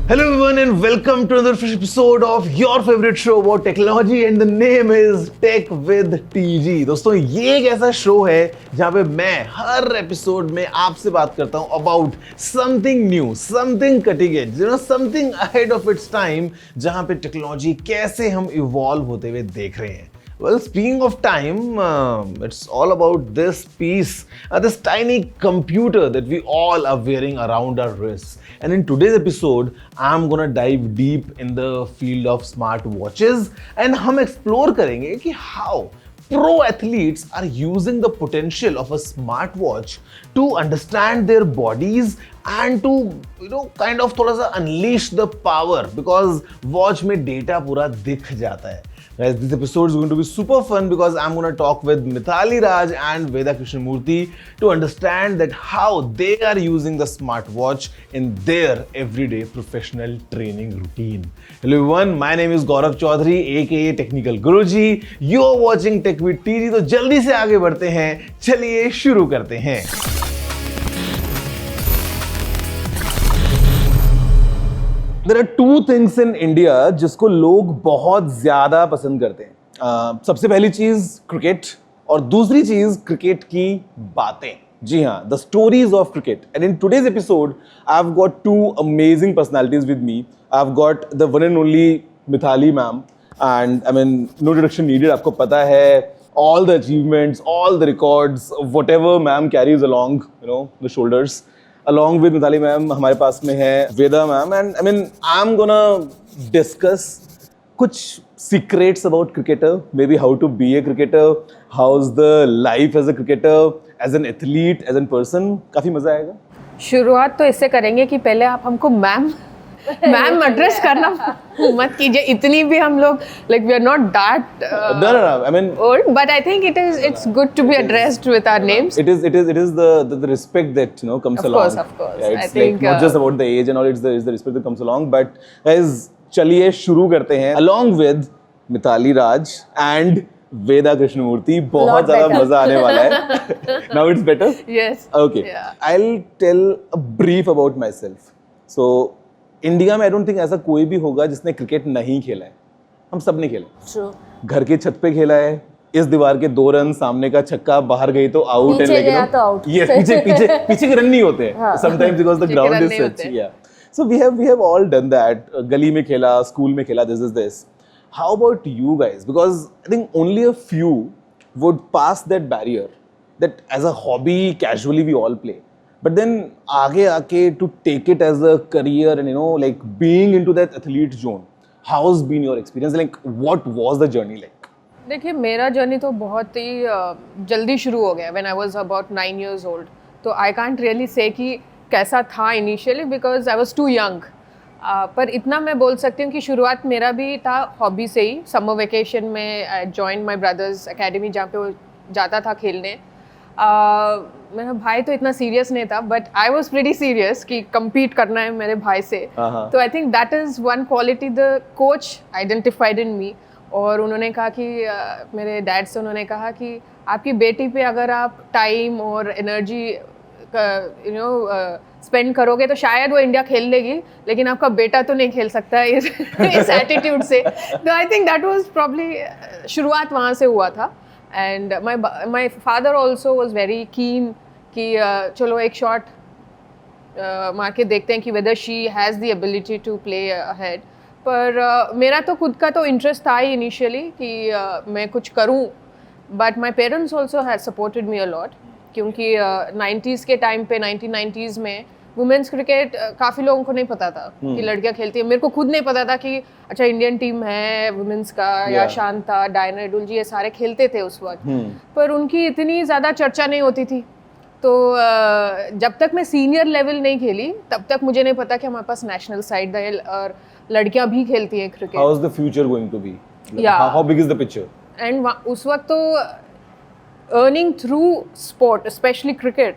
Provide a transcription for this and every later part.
Hello everyone and welcome to another fresh episode of your favorite show about technology and the name is Tech with TG। दोस्तों ये एक ऐसा show है जहाँ पे मैं हर एपिसोड में आपसे बात करता हूँ about something new, something cutting edge, something ahead of its time, जहाँ पे टेक्नोलॉजी कैसे हम इवॉल्व होते हुए देख रहे हैं। Well, speaking of time, it's all about this piece, this tiny computer that we all are wearing around our wrists. And in today's episode, I'm gonna dive deep in the field of smart watches and हम explore करेंगे कि how pro athletes are using the potential of a smartwatch to understand their bodies and to kind of थोड़ा सा unleash the power because watch में data पूरा दिख जाता है। Guys, this episode is going to be super fun because I'm going to talk with Mithali Raj and Veda Krishnamurthy to understand that how they are using the smartwatch in their everyday professional training routine. Hello everyone, my name is Gaurav Chaudhary aka Technical Guruji. You're watching Tech with TG, तो जल्दी से आगे बढ़ते हैं, चलिए शुरू करते हैं। There are two things in India जिसको लोग बहुत ज़्यादा पसंद करते हैं। सबसे पहली चीज़ क्रिकेट और दूसरी चीज़ क्रिकेट की बातें। जी हाँ, the stories of cricket. And in today's episode, I've got two amazing personalities with me. I've got the one and only Mithali ma'am, and I mean no introduction needed. आपको पता है all the achievements, all the records, whatever ma'am carries along, the shoulders. Along with Mithali ma'am, हमारे पास में है Veda ma'am, and I mean I'm gonna discuss कुछ secrets about cricketer, maybe how to be a cricketer, how's the life as a cricketer, as an athlete, as a person. काफी मजा आएगा। शुरुआत तो इससे करेंगे कि पहले आप हमको मैम एड्रेस करना मत कीजिए, इतनी भी हम लोग like we are not that no, I mean old, but I think it's good to be addressed with our names. It is the respect that comes along. Of course. Yeah, it's I think not just about the age and all, it's the respect that comes along. But guys, चलिए शुरू करते हैं along with Mithali Raj and Veda Krishnamurthy. बहुत ज़्यादा मजा आने वाला है। Now it's better? Yes. Okay. Yeah. I'll tell a brief about myself. So India में आई डोंट थिंक ऐसा कोई भी होगा जिसने क्रिकेट नहीं खेला है। हम सब ने खेला। True. घर के छत पे खेला है, इस दीवार के 2 रन, सामने का छक्का, बाहर गई तो आउट है, लेकिन ये पीछे के रन नहीं होते हैं। Sometimes because the ground is such. Yeah. So we have all done that. गली में खेला, स्कूल में खेला, this. How about you guys? Because I think only a few would pass that barrier that as a hobby casually we all play. But then आगे आके to take it as a career and like being into that athlete zone, how's been your experience? Like what was the journey like? देखिए मेरा journey तो बहुत ही जल्दी शुरू हो गया when I was about 9 years old. तो I can't really say कि कैसा था initially because I was too young. पर इतना मैं बोल सकती हूँ कि शुरुआत मेरा भी था हॉबी से ही। समर वेकेशन में I joined my brother's academy जहाँ पे वो जाता था खेलने। मेरा भाई तो इतना सीरियस नहीं था, but I was pretty serious कि compete करना है मेरे भाई से। तो I think that is one quality the coach identified in me. और उन्होंने कहा कि मेरे डैड से उन्होंने कहा कि आपकी बेटी पे अगर आप टाइम और एनर्जी स्पेंड करोगे तो शायद वो इंडिया खेल लेगी, लेकिन आपका बेटा तो नहीं खेल सकता है इस एटीट्यूड से। तो I think that was probably शुरुआत वहाँ से हुआ था। And my father also was very keen कि चलो एक शॉट मार के देखते हैं कि whether she has the ability to play ahead. पर मेरा तो खुद का तो इंटरेस्ट था ही इनिशियली कि मैं कुछ करूं, but my parents also had supported me a lot क्योंकि 90s के टाइम पे 1990s में वुमेन्स क्रिकेट काफ़ी लोगों को नहीं पता था कि लड़कियां खेलती है। मेरे को खुद नहीं पता था कि अच्छा इंडियन टीम है वुमेन्स का या शांता, डायना एडुल जी ये सारे खेलते थे उस वक्त। पर उनकी इतनी ज़्यादा चर्चा नहीं होती थी। तो जब तक मैं सीनियर लेवल नहीं खेली तब तक मुझे नहीं पता कि हमारे पास नेशनल साइड है और लड़कियां भी खेलती हैं cricket. How is the future going to be? How big is the picture? And उस वक्त तो earning through sport specially cricket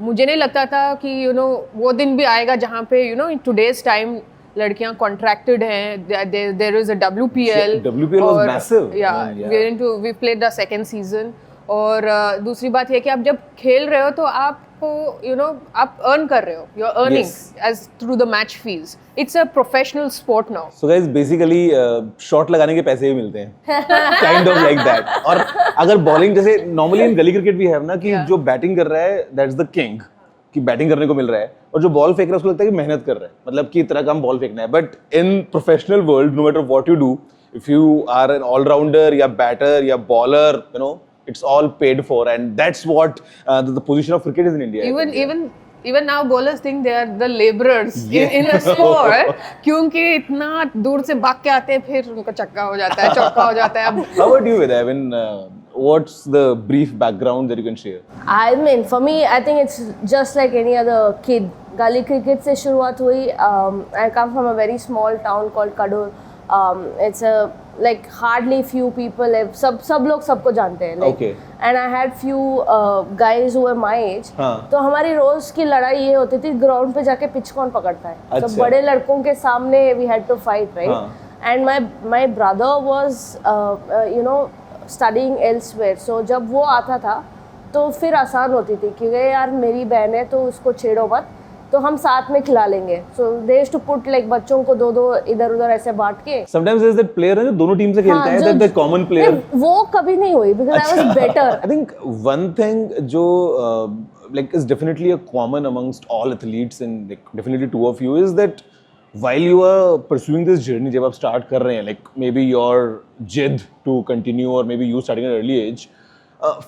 मुझे नहीं लगता था कि वो दिन भी आएगा जहाँ पे इन टुडेज टाइम लड़कियां कॉन्ट्रैक्टेड हैं। There is a WPL was massive. we played the second season और दूसरी बात ये कि आप जब खेल रहे हो तो आपको आप अर्न कर रहे हो, you are earning as through the match fees. It's a professional sport now. So guys basically shot लगाने के पैसे भी मिलते हैं काइंड ऑफ लाइक दैट. और अगर बॉलिंग जैसे नॉर्मली इन गली क्रिकेट भी है ना कि जो बैटिंग कर रहा है दैट्स द किंग, कि बैटिंग करने को मिल रहा है, और जो बॉल फेंक रहा है उसको लगता है कि मेहनत कर रहा है, मतलब कि इतना कम बॉल फेंकना है. But in professional world no matter what you do, if you are an all-rounder या batter या bowler, it's all paid for, and that's what the position of cricket is in India. Even now bowlers think they are the laborers in a sport क्योंकि इतना दूर से भाग के आते हैं, फिर उनका चक्का हो जाता है, चौका हो जाता है. How about you, Vidya? I mean, what's the brief background that you can share? I mean, for me, I think it's just like any other kid. Gully cricket से शुरुआत हुई. I come from a very small town called Kadur. It's a like hardly few people. सब लोग सबको जानते हैं. Like, okay. And I had few guys who were my age. हाँ. तो हमारी रोज की लड़ाई ये होती थी ग्राउंड पे जाके पिच कौन पकड़ता है. अच्छा. तो बड़े लड़कों के सामने we had to fight, right? हाँ. And my brother was studying elsewhere. So जब वो आता था तो फिर आसान होती थी क्योंकि यार मेरी बहन है तो उसको छेड़ो मत, तो हम साथ में खिला लेंगे. So they used to put like बच्चों को दो इधर उधर ऐसे बांट के. Sometimes there's that player है जो दोनों टीम से खेलता है, that the common player. वो कभी नहीं हुई because I was better. I think one thing जो like is definitely a common amongst all athletes and like definitely two of you is that while you are pursuing this journey, जब आप start कर रहे हैं, like maybe your जिद to continue or maybe you starting at an early age,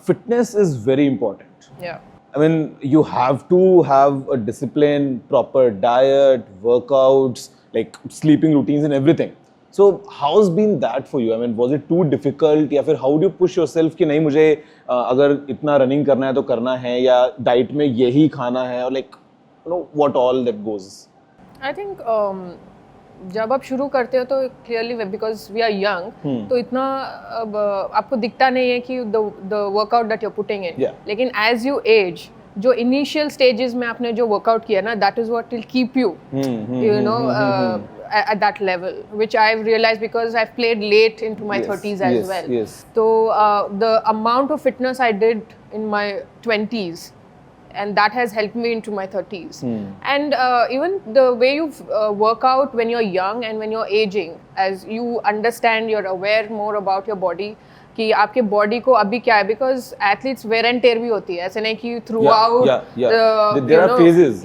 fitness is very important. Yeah. I mean, you have to have a discipline, proper diet, workouts, like sleeping routines and everything. So, how's been that for you? I mean, was it too difficult? या फिर how do you push yourself कि नहीं मुझे अगर इतना running करना है तो करना है, या diet में यही खाना है, और like what all that goes? I think जब आप शुरू करते हो तो clearly because we are young तो इतना अब आपको दिखता नहीं है कि the workout that you are putting in. लेकिन एज यू एज जो इनिशियल स्टेजेस में आपने जो वर्कआउट किया ना, that is what will keep you at that level, which I've realized because I've played late into my 30s as well. So the amount of fitness I did in my 20s, and that has helped me into my 30s. And even the way you work out when you're young and when you're aging, as you understand, you're aware more about your body, कि आपके body को अभी क्या है, because athletes wear and tear भी होती है, ऐसे नहीं कि throughout there are phases.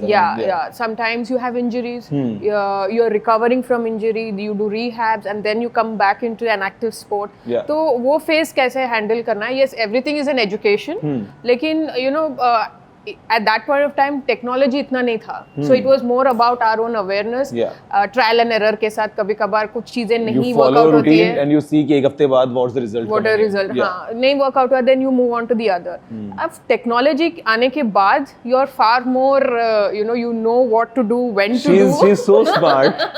sometimes you have injuries, you're recovering from injury, you do rehabs and then you come back into an active sport. तो वो फेज कैसे handle करना है. yes, everything is an education, लेकिन at that point of time technology इतना नहीं था, so it was more about our own awareness. Trial and error के साथ कभी कभार कुछ चीजें नहीं workout होती है, and you see कि एक हफ्ते बाद what's the result, हाँ नहीं workout हुआ, then you move on to the other. अब technology आने के बाद you're far more you know what to do, when to do. She's so smart.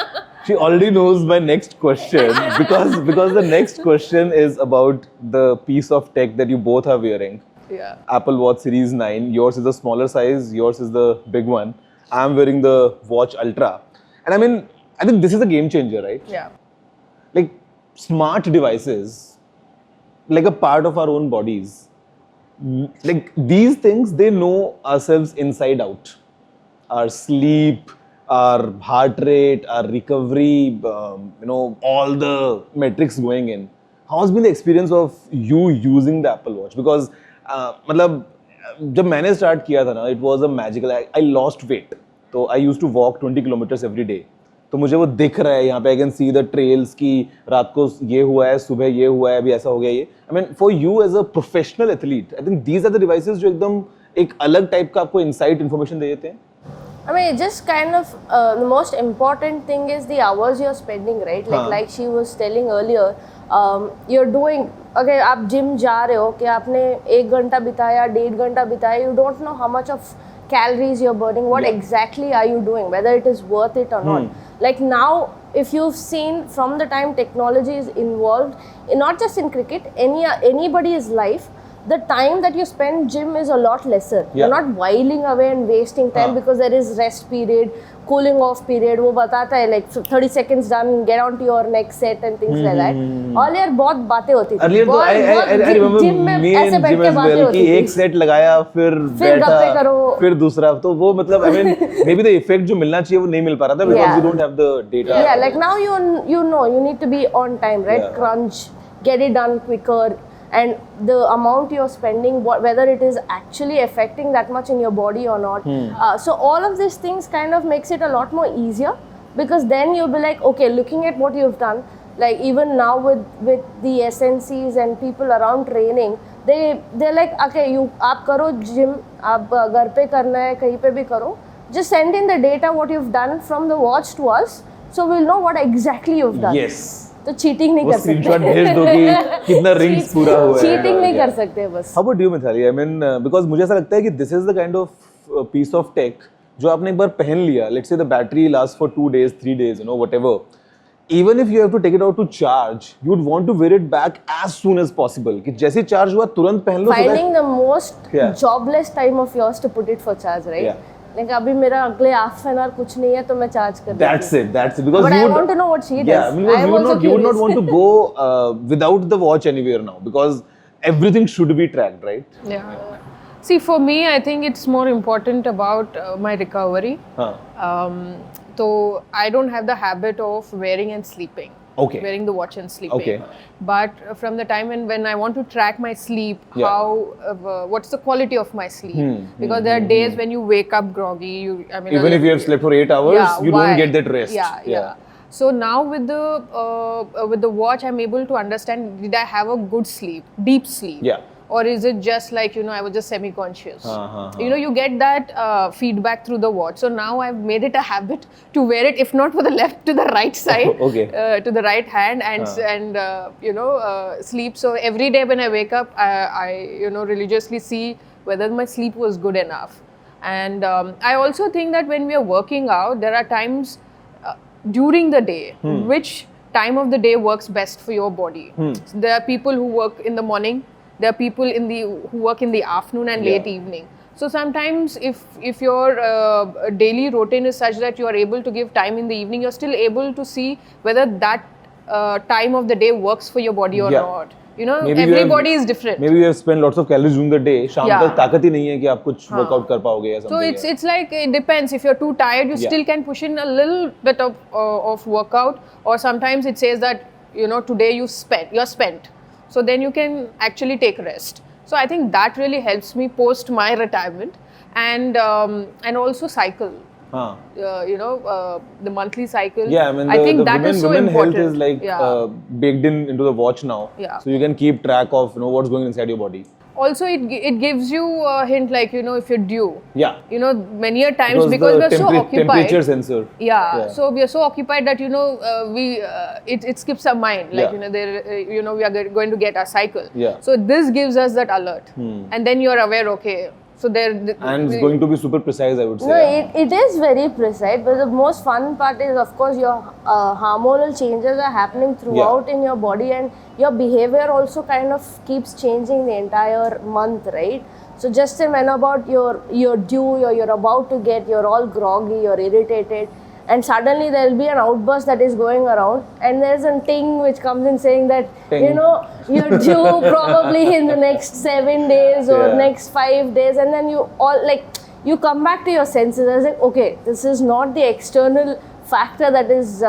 She already knows my next question because the next question is about the piece of tech that you both are wearing. Apple Watch Series 9. Yours is the smaller size, yours is the big one. I'm wearing the Watch Ultra. And I think this is a game changer, right? Yeah. Like smart devices, like a part of our own bodies. Like these things, they know ourselves inside out. Our sleep, our heart rate, our recovery, all the metrics going in. How has been the experience of you using the Apple Watch? Because मतलब जब मैंने start किया था ना, it was a magical. I lost weight, तो I use to walk 20 kilometres every day. तो मुझे वो दिख रहा है यहाँ पे, I can see the trails की रात को ये हुआ है, सुबह ये हुआ है, अभी ऐसा हो गया ये. I mean for you as a professional athlete, I think these are the devices जो एकदम एक अलग टाइप का आपको इनसाइट इन्फॉर्मेशन दे देते हैं. I mean, it just kind of the most important thing is the hours you're spending, right? Like she was telling earlier, you're doing, okay, आप gym जा रहे हो कि आपने 1 घंटा बिताया, 1.5 घंटा बिताया, you don't know how much of calories you're burning, what exactly are you doing, whether it is worth it or not. Like now, if you've seen from the time technology is involved, not just in cricket, anybody's life, the time that you spend gym is a lot lesser. Yeah. You're not whiling away and wasting time because there is rest period, cooling off period. वो बताता है like 30 seconds done, get on to your next set and things like that. All year बहुत बातें होती थी. Earlier तो I remember gym में me ऐसे and बैठ gym के as बातें well होती कि थी. एक सेट लगाया फिर गप्पे करो. बैठा फिर दूसरा तो वो मतलब I mean maybe the effect जो मिलना चाहिए वो नहीं मिल पा रहा था because Yeah. we don't have the data. Yeah, like now you know you need to be on time, right? Yeah. Crunch, get it done quicker, and the amount you're spending, whether it is actually affecting that much in your body or not. So all of these things kind of makes it a lot more easier because then you'll be like, okay, looking at what you've done, like even now with the SNCs and people around training, they're like, okay, आप करो gym, आप घर पे करना है कहीं पे भी करो. Just send in the data what you've done from the watch to us, so we'll know what exactly you've done. Yes. तो चीटिंग नहीं वो कर स्क्रीनशॉट सकते. भेज दो कि कितना रिंग्स पूरा हुआ है. चीटिंग नहीं कर सकते बस. How about you, Mithali? I mean, because मुझे ऐसा लगता है कि this is the kind of piece of tech जो आपने एक बार पहन लिया. Let's say the battery lasts for 2 days, 3 days, you know, whatever. Even if you have to take it out to charge, you would want to wear it back as soon as possible. कि जैसे charge हुआ तुरंत पहन लो. Finding the most Yeah. jobless time of yours to put it for charge, right? Yeah. Like अभी मेरा अगले half an hour कुछ नहीं है तो मैं चार्ज कर देती That's हूँ. it. That's it. Because But you I would, want to know what she does. Yeah, I mean, I'm also you would not curious. want to go without the watch anywhere now because everything should be tracked, right? Yeah. See, for me, I think it's more important about my recovery. So I don't have the habit of wearing and sleeping. Okay. Wearing the watch and sleeping. Okay. But from the time when I want to track my sleep, Yeah. how what's the quality of my sleep? Because there are days when you wake up groggy. Even if you have slept for 8 hours, Yeah, you why? don't get that rest. Yeah. So now with the watch, I'm able to understand: did I have a good sleep, deep sleep? Yeah. Or is it just like, I was just semi-conscious? You get that feedback through the watch. So now I've made it a habit to wear it, if not for the left, to the right side, Okay. to the right hand, and sleep. So every day when I wake up, I religiously see whether my sleep was good enough. And I also think that when we are working out, there are times during the day which time of the day works best for your body. So there are people who work in the morning. There are people who work in the afternoon and late evening. So sometimes if your daily routine is such that you are able to give time in the evening, you're still able to see whether that time of the day works for your body or not. Maybe everybody is different. Maybe you have spent lots of calories during the day. शाम Yeah. तक ताकत ही नहीं है कि आप कुछ workout कर पाओगे या something. So it's like it depends. If you're too tired, you still can push in a little bit of workout. Or sometimes it says that today you're spent. So then you can actually take rest. So I think that really helps me post my retirement, and also cycle. The monthly cycle. Yeah, I mean, I think the that is so women important. health is like baked into the watch now. Yeah. So you can keep track of what's going inside your body. Also, it gives you a hint, like if you're due. Yeah. Many a times because we're so occupied. Temperature sensor. Yeah. So we are so occupied that it skips our mind. Like we are going to get our cycle. Yeah. So this gives us that alert, and then you are aware. Okay. So And it's going to be super precise, I would say. No, it is very precise, but the most fun part is, of course, your hormonal changes are happening throughout in your body, and your behavior also kind of keeps changing the entire month, right? So just when about you're due, or you're about to get, you're all groggy, you're irritated, and suddenly there will be an outburst that is going around, and there's a ting which comes in saying that Ting. you're due probably in the next 7 days or next 5 days, and then you come back to your senses. I was like, okay, this is not the external factor that is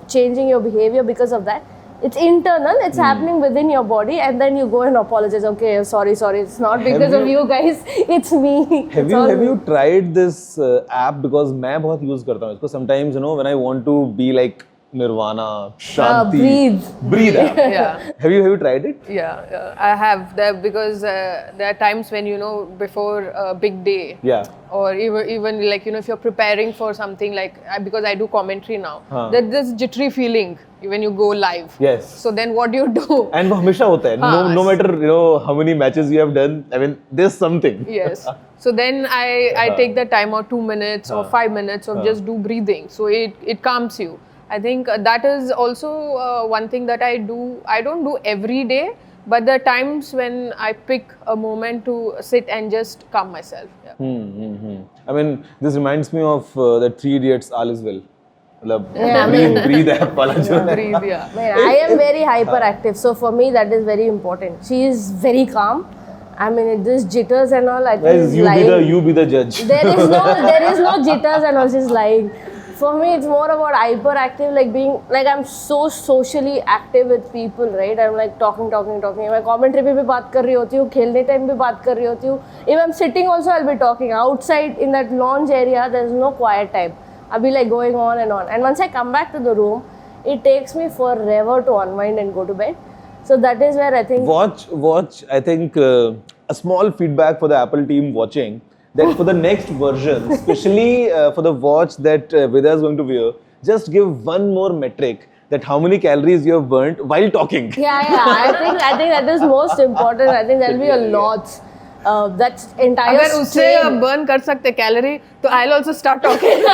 changing your behavior because of that. It's internal, it's happening within your body, and then you go and apologize. Okay, sorry, it's not because of you guys, it's me. Have you tried this app? Because मैं बहुत use करता हूँ इसको. Sometimes when I want to be like Nirvana, Shanti, breathe app. Yeah. Have you tried it? Yeah, I have that because there are times when before a big day. Yeah. Or even like if you're preparing for something because I do commentary now, there's this jittery feeling when you go live. Yes. So then what do you do? And वो हमेशा होता है. No matter how many matches you have done, I mean there's something. Yes. So then I take the time out 2 minutes or 5 minutes of just do breathing. So it calms you. I think that is also one thing that I do. I don't do every day, But there are times when I pick a moment to sit and just calm myself. Yeah. I mean, this reminds me of that Three Idiots, All is Well. मतलब Yeah, I breathe, breathe app वाला जो है. Breathe, yeah. Man, I am very hyperactive, so for me that is very important. She is very calm. I mean, this jitters and all, I think Guys, is you lying. be the judge. There is no jitters and all, she's lying. For me, it's more about hyperactive, like being, like I'm so socially active with people, right? I'm like talking. मैं commentary पे भी बात कर रही होती हूँ, खेलने time भी बात कर रही होती हूँ. If I'm sitting also, I'll be talking. Outside in that lounge area, there's no quiet time. I'll be like going on. And once I come back to the room, it takes me forever to unwind and go to bed. So that is where I think... Watch. I think a small feedback for the Apple team watching, that for the next version, especially for the watch that Vidya is going to wear, just give one more metric, that how many calories you have burnt while talking. Yeah. I think that is most important. I think there'll be a lot. That's entire अगर उससे strain. burn कर सकते calorie, तो I'll also start talking.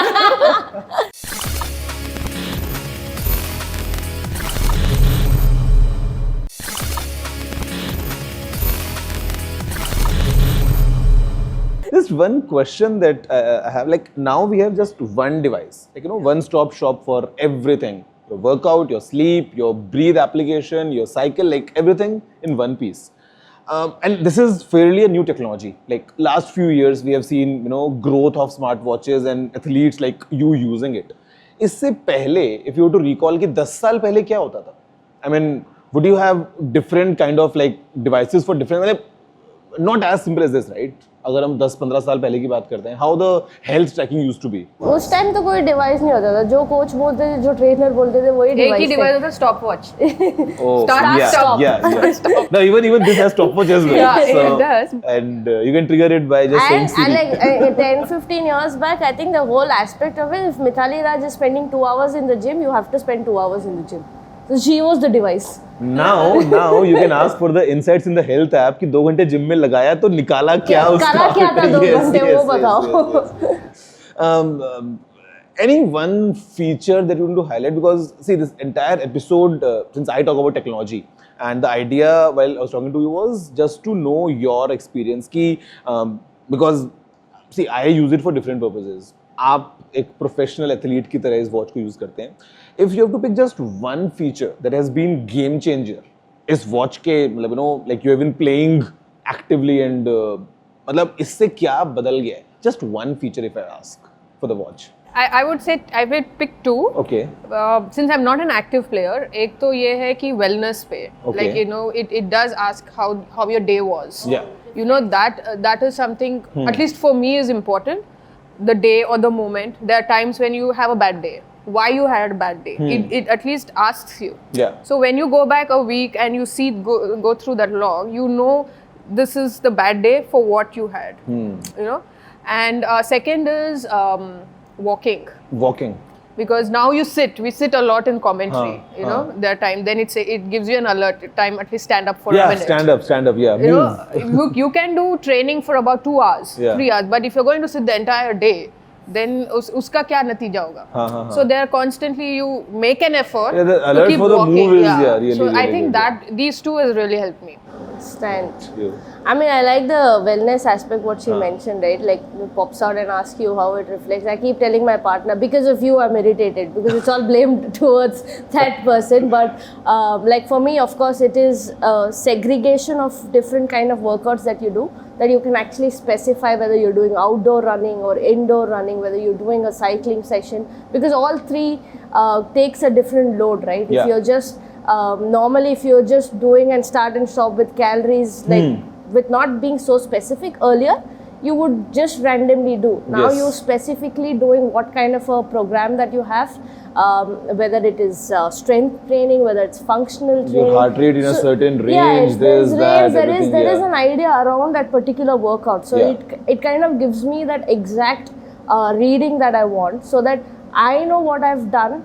Just one question that I have, like now we have just one device, like one-stop shop for everything. Your workout, your sleep, your breathe application, your cycle, like everything in one piece. And this is fairly a new technology. Like last few years, we have seen growth of smartwatches and athletes like you using it. इससे पहले, if you were to recall कि 10 साल पहले क्या होता था? I mean, would you have different kind of like devices for different? मतलब not as simple as this, right? अगर हम 10-15 साल पहले की बात करते हैं, how the health tracking used to be? उस टाइम तो कोई डिवाइस नहीं होता था, जो कोच बोलते थे, जो ट्रेनर बोलते थे, वही एक ही डिवाइस डिवाइस होता stop watch. Oh, Start, yeah, stop. yeah. No, even this has stopwatch as well. Yeah, it does. And you can trigger it by just saying And Siri. like 10-15 years back, I think the whole aspect of it, if Mithali Raj is spending 2 hours in the gym, you have to spend 2 hours in the gym. So she was the device. Now you can ask for the insights in the health app कि 2 घंटे gym में लगाया तो निकाला क्या उसका? निकाला क्या था 2 Yes, घंटे, yes, वो बताओ. yes. Any one feature that you want to highlight? Because see, this entire episode, since I talk about technology, and the idea while I was talking to you was just to know your experience. कि because see, I use it for different purposes. आप एक professional athlete की तरह इस watch को use करते हैं. If you have to pick just one feature that has been game changer इस वॉच के, मतलब like you have been playing actively and मतलब इससे क्या बदल गया है? Just one feature if I ask for the watch. I would say I will pick 2. Okay. Since I'm not an active player, एक तो ये है कि wellness पे, Okay. like it does ask how your day was. Yeah. That is something at least for me is important. The day or the moment. There are times when you have a bad day. Why you had a bad day? It at least asks you. Yeah. So when you go back a week and you go through that log, you know this is the bad day for what you had. And second is walking. Walking. Because now we sit a lot in commentary. There time. Then it gives you an alert time. At least stand up for a minute. Stand up. Yeah. Move. You can do training for about 2 hours, 3 hours. But if you're going to sit the entire day, then uska kya natija hoga? So there constantly you make an effort the to alert keep for the walking. move is really, so I really think good. that these two has really helped me. Stand. Yeah. I mean, I like the wellness aspect, what she mentioned, right? Like, it pops out and asks you how it reflects. I keep telling my partner, because of you, I'm irritated, because it's all blamed towards that person. But, like, for me, of course, it is a segregation of different kind of workouts that you do, that you can actually specify whether you're doing outdoor running or indoor running, whether you're doing a cycling session, because all three takes a different load, right? Yeah. If you're just normally if you're just doing and start and stop with calories, like with not being so specific earlier, you would just randomly do. Now Yes. you're specifically doing what kind of a program that you have, whether it is strength training, whether it's functional training. Your heart rate in a certain range, Yes, there's that, range, everything, there is yeah. an idea around that particular workout. So Yeah. it kind of gives me that exact reading that I want, so that I know what I've done,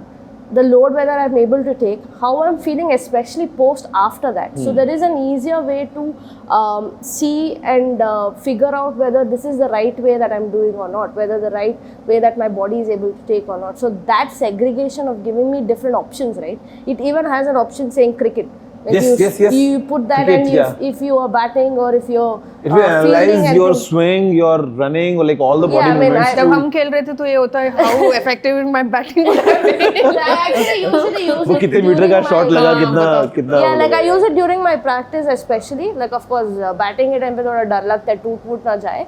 the load whether I'm able to take, how I'm feeling, especially post after that. So there is an easier way to see and figure out whether this is the right way that I'm doing or not, whether the right way that my body is able to take or not. So that segregation of giving me different options, right? It even has an option saying cricket. Like Yes, yes. You put that, Cricket, and yeah. if you are batting or if you're If you fielding analyze and your things. swing, your running, or like all the Yeah, body I mean, movements. जब हम खेल रहे थे तो ये होता है how effective my batting would have been. I actually usually use वो it कितने मीटर during का my- शॉट लगा, हाँ, कितना बताओ. कितना Yeah, like I use it during my practice especially. Like of course, batting के time पे थोड़ा डर लगता है टूट ना जाए.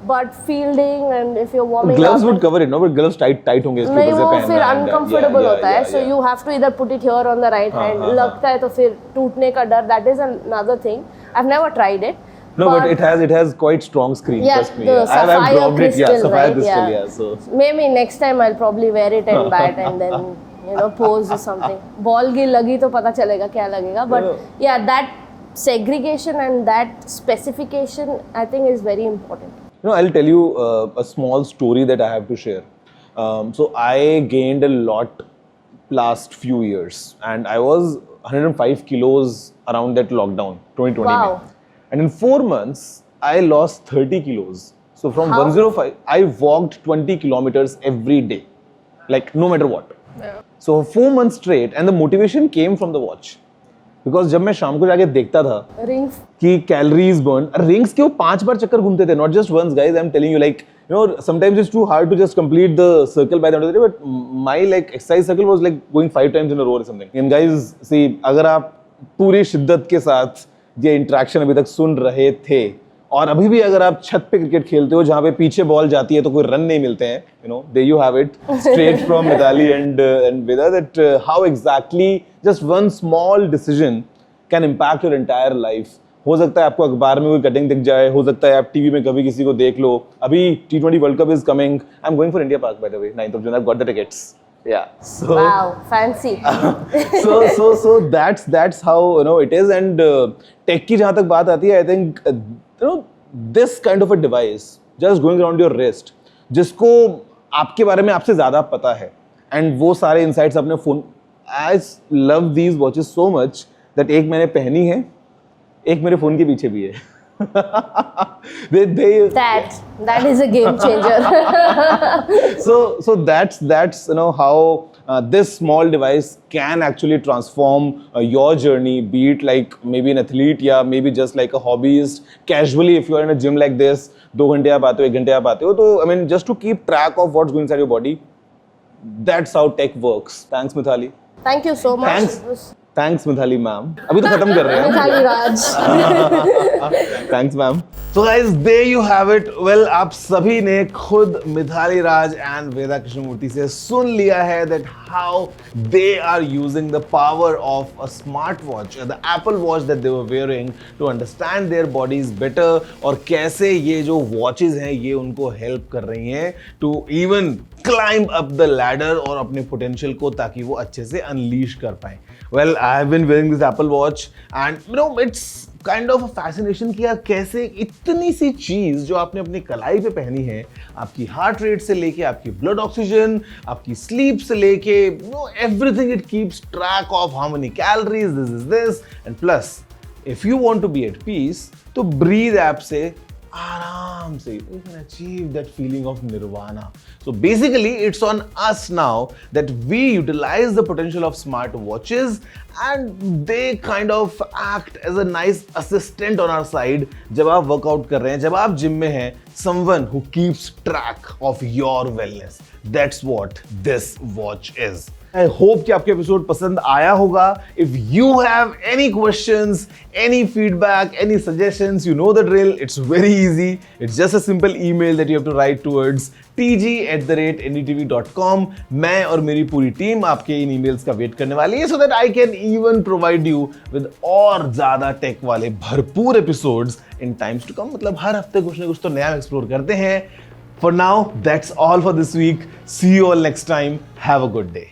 But fielding and if you're warming gloves up, would cover it, no? But gloves tight होंगे इसके नहीं ऊपर से वो पहनना फिर and, uncomfortable yeah, होता है. yeah, So yeah. you have to either put it here on the right hand. हाँ. लगता है तो फिर टूटने का डर. That is another thing. I've never tried it. No, but it has quite strong screen. Yeah, Trust me. the I've sapphire dropped it. Yeah, crystal, sapphire right? crystal. Yeah. Yeah. So Maybe next time I'll probably wear it and bat and then pose or something. Ball की लगी तो पता चलेगा क्या लगेगा. But yeah, that segregation and that specification I think is very important. I'll tell you a small story that I have to share. So I gained a lot last few years, and I was 105 kilos around that lockdown 2020. Wow. में. And in 4 months, I lost 30 kilos. So from How? 105, I walked 20 kilometers every day, like no matter what. Yeah. So 4 months straight, and the motivation came from the watch. Because जब मैं शाम को जाके देखता था Rings. कि calories burn, rings के वो 5 बार चक्कर घूमते थे, not just once guys, I am telling you, like sometimes it's too hard to just complete the circle by the end of the day, but my like exercise circle was like going 5 times in a row और something. And guys सी, अगर आप पूरी शिद्दत के साथ ये interaction अभी तक सुन रहे थे, और अभी भी अगर आप छत पे क्रिकेट खेलते हो जहाँ पे पीछे बॉल जाती है तो कोई रन नहीं मिलते हैं, there you have it straight from Mithali and Veda, that how exactly just one small decision can impact your entire life. हो सकता है आपको अखबार में कोई कटिंग दिख जाए, हो सकता है आप टीवी में कभी किसी को देख लो. अभी T20 World Cup is coming. I'm going for India Park by the way, 9th of June. I've got the tickets. Yeah. So Wow, fancy. so that's how it is. And tech की जहाँ तक बात आती है, I think this kind of a device just going around your wrist, जिसको आपके बारे में आपसे ज़्यादा पता है, and वो सारे insights अपने phone. I love these watches so much that एक मैंने पहनी है, एक मेरे phone के पीछे भी है. That is a game changer. So that's how this small device can actually transform your journey, be it like maybe an athlete, yeah, maybe just like a hobbyist, casually if you are in a gym like this, 2 घंटे आप आते हो, 1 घंटे आप आते हो, तो I mean just to keep track of what's going inside your body, that's how tech works. Thanks Mithali. Thank you so much. Thanks Mithali ma'am. अभी तो खत्म कर रहे हैं. Mithali Raj. Thanks ma'am. So guys, there you have it. Well, आप सभी ने खुद मिथाली राज and वेदा कृष्णमूर्ति से सुन लिया है that how they are using the power of a smartwatch, the Apple Watch that they were wearing to understand their bodies better, और कैसे ये जो watches हैं ये उनको help कर रही हैं to even climb up the ladder और अपने potential को ताकि वो अच्छे से unleash कर पाएं. Well, I have been wearing this Apple Watch and it's kind of fascination कि यार कैसे इतनी सी चीज जो आपने अपनी कलाई पे पहनी है, आपकी हार्ट रेट से लेके आपकी ब्लड ऑक्सीजन, आपकी स्लीप से लेके everything, it keeps track of how many calories this is this. And plus if you want to be at peace तो ब्रीद ऐप से आराम से you can achieve that feeling of nirvana. So basically it's on us now that we utilize the potential of smart watches and they kind of act as a nice assistant on our side जब आप workout कर रहे हैं, जब आप gym में हैं, someone who keeps track of your wellness. That's what this watch is. I hope कि आपको एपिसोड पसंद आया होगा. If you have any questions, any feedback, any suggestions, you know the drill. It's very easy. It's just a simple email that you have to write towards tg@ndtv.com. मैं और मेरी पूरी team आपके इन emails का wait करने वाली है so that I can even provide you with और ज़्यादा टेक वाले भरपूर episodes in times to come. मतलब हर हफ्ते कुछ ना कुछ तो नया एक्सप्लोर करते हैं. For now, that's all for this week. See you all next time. Have a good day.